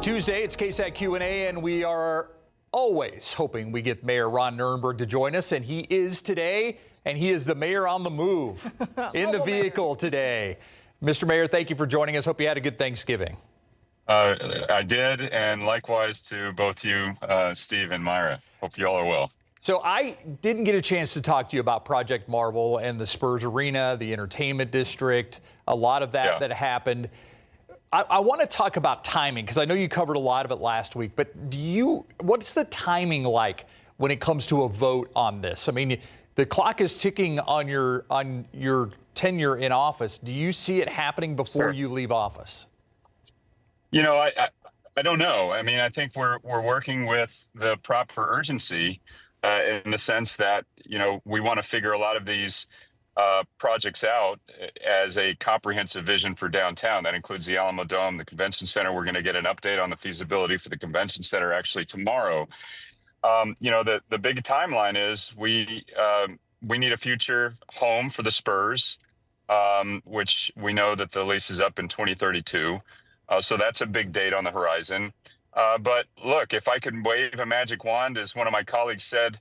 Tuesday, it's KSAT Q&A, and we are always hoping we get Mayor Ron Nirenberg to join us, and he is today, and he is the mayor on the move in the vehicle today. Mr. Mayor, thank you for joining us. Hope you had a good Thanksgiving. I did, and likewise to both you, Steve and Myra. Hope you all are well. So I didn't get a chance to talk to you about Project Marvel and the Spurs Arena, the entertainment district, a lot of that that happened. I want to talk about timing because I know you covered a lot of it last week, but what's the timing like when it comes to a vote on this? I mean, the clock is ticking on your tenure in office. Do you see it happening before you leave office? You know, I don't know. I mean, I think we're working with the proper urgency in the sense that, you know, we want to figure a lot of these projects out as a comprehensive vision for downtown. That includes the Alamo Dome, the convention center. We're going to get an update on the feasibility for the convention center actually tomorrow. You know, the big timeline is we need a future home for the Spurs, which we know that the lease is up in 2032. So that's a big date on the horizon. But look, if I could wave a magic wand, as one of my colleagues said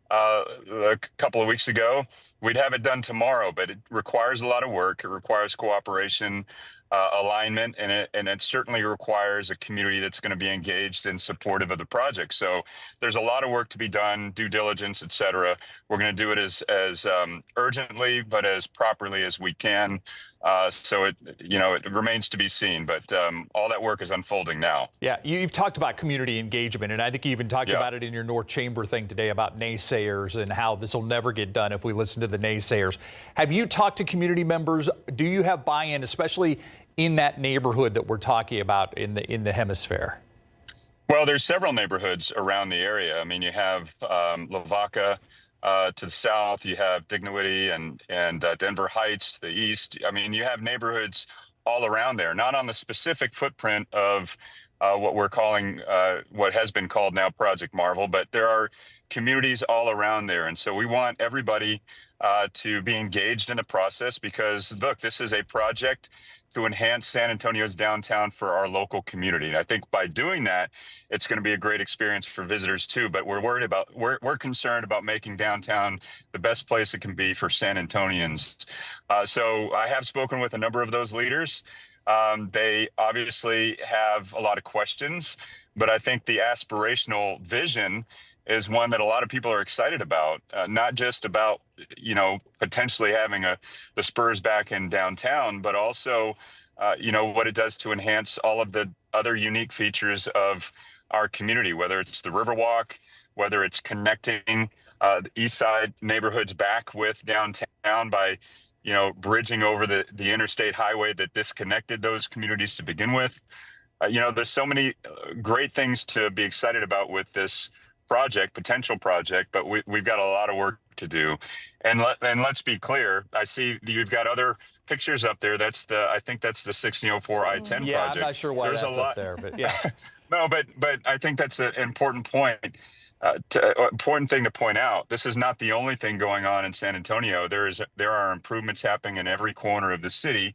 a couple of weeks ago, we'd have it done tomorrow, but it requires a lot of work. It requires cooperation, alignment, and it certainly requires a community that's going to be engaged and supportive of the project. So there's a lot of work to be done, due diligence, et cetera. We're going to do it as urgently, but as properly as we can. So it remains to be seen, but all that work is unfolding now. Yeah, you've talked about community engagement, and I think you even talked about it in your North Chamber thing today about naysayers and how this will never get done if we listen to the naysayers. Have you talked to community members? Do you have buy-in, especially in that neighborhood that we're talking about in the hemisphere? Well, there's several neighborhoods around the area. I mean, you have Lavaca to the south, you have Dignity and Denver Heights to the east. I mean, you have neighborhoods all around there, not on the specific footprint of what we're calling, what has been called now Project Marvel, but there are communities all around there. And so we want everybody to be engaged in the process because, look, this is a project to enhance San Antonio's downtown for our local community. And I think by doing that, it's going to be a great experience for visitors too. But we're concerned about making downtown the best place it can be for San Antonians. So I have spoken with a number of those leaders. They obviously have a lot of questions, but I think the aspirational vision is one that a lot of people are excited about, not just about, you know, potentially having the Spurs back in downtown, but also, you know, what it does to enhance all of the other unique features of our community, whether it's the Riverwalk, whether it's connecting the east side neighborhoods back with downtown by, you know, bridging over the interstate highway that disconnected those communities to begin with. You know, there's so many great things to be excited about with this potential project, but we've got a lot of work to do. And let's be clear, I see you've got other pictures up there. I think that's the 1604 I-10 project. Yeah, I'm not sure why that's up there, but yeah. No, but I think that's an important point. Important thing to point out. This is not the only thing going on in San Antonio. There are improvements happening in every corner of the city.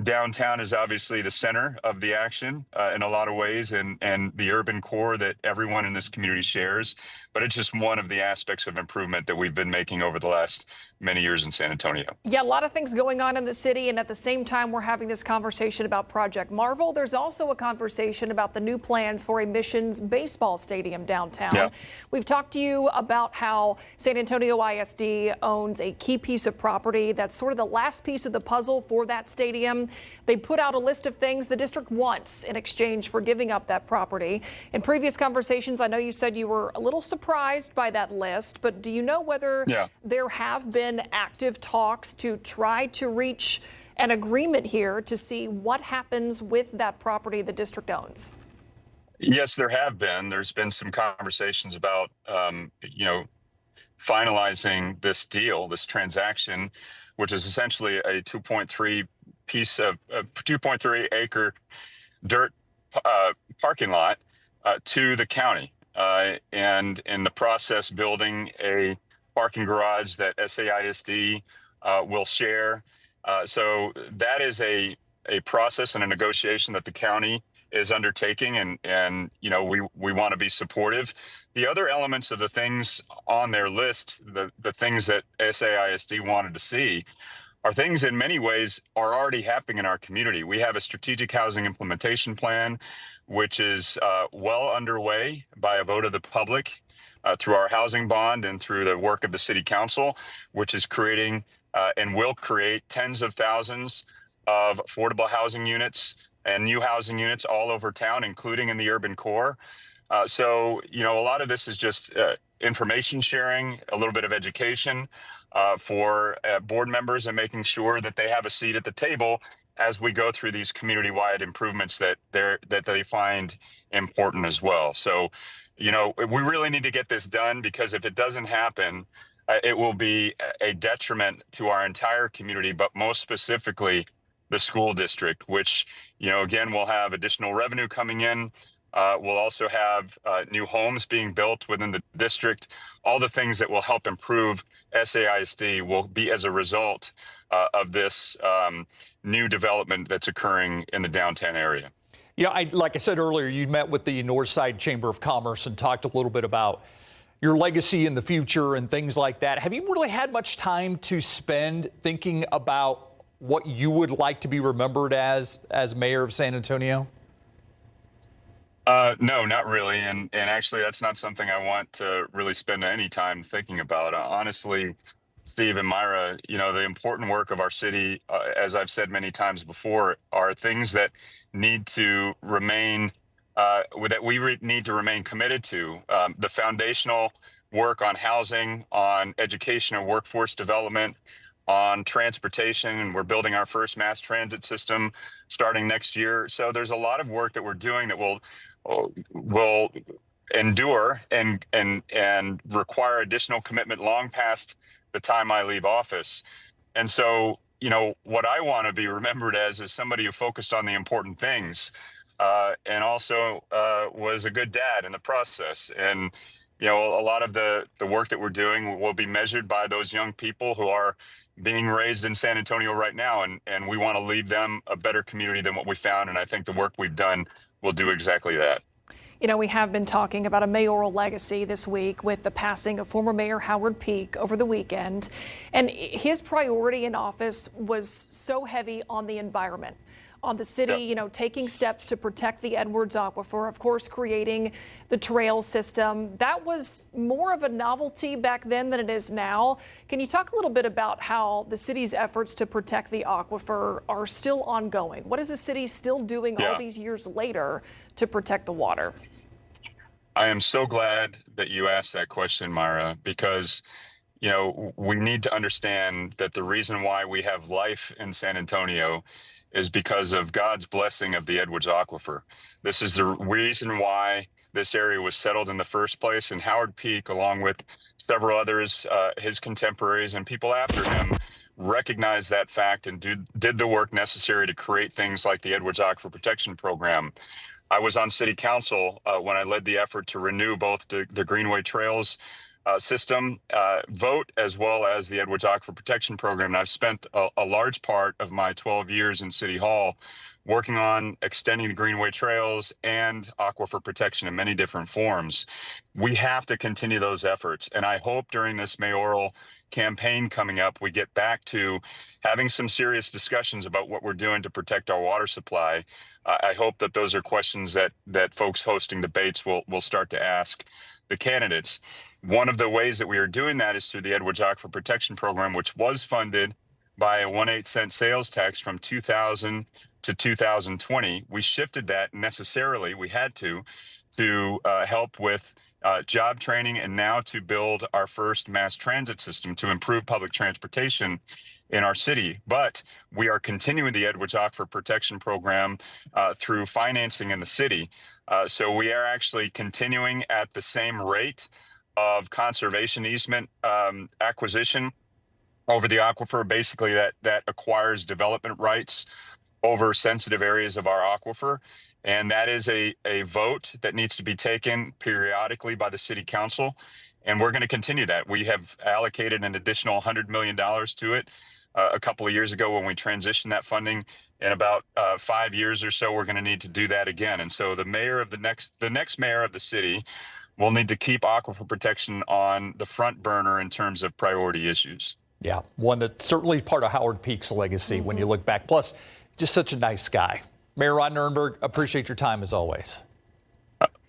Downtown is obviously the center of the action in a lot of ways, and the urban core that everyone in this community shares. But it's just one of the aspects of improvement that we've been making over the last many years in San Antonio. Yeah, a lot of things going on in the city, and at the same time we're having this conversation about Project Marvel. There's also a conversation about the new plans for a Missions baseball stadium downtown. Yeah. We've talked to you about how San Antonio ISD owns a key piece of property that's sort of the last piece of the puzzle for that stadium. They put out a list of things the district wants in exchange for giving up that property. In previous conversations, I know you said you were a little surprised by that list, but do you know whether there have been active talks to try to reach an agreement here to see what happens with that property the district owns? Yes, there have been. There's been some conversations about, you know, finalizing this deal, this transaction, which is essentially a 2.3 acre dirt parking lot to the county, and in the process building a parking garage that SAISD will share. So that is a process and a negotiation that the county is undertaking, and we want to be supportive. The other elements of the things on their list, the things that SAISD wanted to see, are things in many ways are already happening in our community. We have a strategic housing implementation plan, which is well underway by a vote of the public through our housing bond and through the work of the city council, which is creating and will create tens of thousands of affordable housing units and new housing units all over town, including in the urban core. So, a lot of this is just information sharing, a little bit of education for board members, and making sure that they have a seat at the table as we go through these community-wide improvements that they find important as well. So, we really need to get this done, because if it doesn't happen, it will be a detriment to our entire community, but most specifically the school district, which, again, will have additional revenue coming in. We'll also have new homes being built within the district. All the things that will help improve SAISD will be as a result of this new development that's occurring in the downtown area. Like I said earlier, you met with the Northside Chamber of Commerce and talked a little bit about your legacy in the future and things like that. Have you really had much time to spend thinking about what you would like to be remembered as mayor of San Antonio? No, not really. And actually, that's not something I want to really spend any time thinking about. Honestly, Steve and Myra, the important work of our city, as I've said many times before, are things that need to remain, need to remain committed to. The foundational work on housing, on education and workforce development, on transportation, and we're building our first mass transit system starting next year. So there's a lot of work that we're doing that will endure and require additional commitment long past the time I leave office. And so, what I want to be remembered as is somebody who focused on the important things, and also was a good dad in the process. And a lot of the work that we're doing will be measured by those young people who are being raised in San Antonio right now, and we want to leave them a better community than what we found. And I think the work we've done will do exactly that. We have been talking about a mayoral legacy this week with the passing of former Mayor Howard Peak over the weekend. And his priority in office was so heavy on the environment, on the city, taking steps to protect the Edwards Aquifer, of course, creating the trail system. That was more of a novelty back then than it is now. Can you talk a little bit about how the city's efforts to protect the aquifer are still ongoing? What is the city still doing all these years later to protect the water? I am so glad that you asked that question, Myra, because we need to understand that the reason why we have life in San Antonio is because of God's blessing of the Edwards Aquifer. This is the reason why this area was settled in the first place. And Howard Peak, along with several others, his contemporaries and people after him, recognized that fact and did the work necessary to create things like the Edwards Aquifer Protection Program. I was on city council when I led the effort to renew both the Greenway Trails system vote as well as the Edwards Aquifer Protection Program. And I've spent a large part of my 12 years in City Hall working on extending the Greenway Trails and aquifer protection in many different forms. We have to continue those efforts. And I hope during this mayoral campaign coming up, we get back to having some serious discussions about what we're doing to protect our water supply. I hope that those are questions that folks hosting debates will start to ask the candidates. One of the ways that we are doing that is through the Edwards Aquifer Protection Program, which was funded by a 1/8 cent sales tax from 2000 to 2020. We shifted that necessarily. We had to help with job training, and now to build our first mass transit system to improve public transportation in our city. But we are continuing the Edwards Aquifer Protection Program through financing in the city. So we are actually continuing at the same rate of conservation easement acquisition over the aquifer, basically that acquires development rights over sensitive areas of our aquifer. And that is a vote that needs to be taken periodically by the city council. And we're going to continue that. We have allocated an additional $100 million to it a couple of years ago when we transitioned that funding. In about 5 years or so, we're going to need to do that again. And so the next mayor of the city will need to keep aquifer protection on the front burner in terms of priority issues. Yeah, one that's certainly part of Howard Peak's legacy when you look back. Plus, just such a nice guy. Mayor Ron Nirenberg, appreciate your time as always.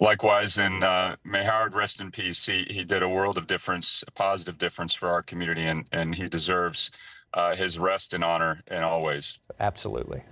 Likewise, and may Howard rest in peace. He did a world of difference, a positive difference for our community, and he deserves his rest and honor in all ways. Absolutely.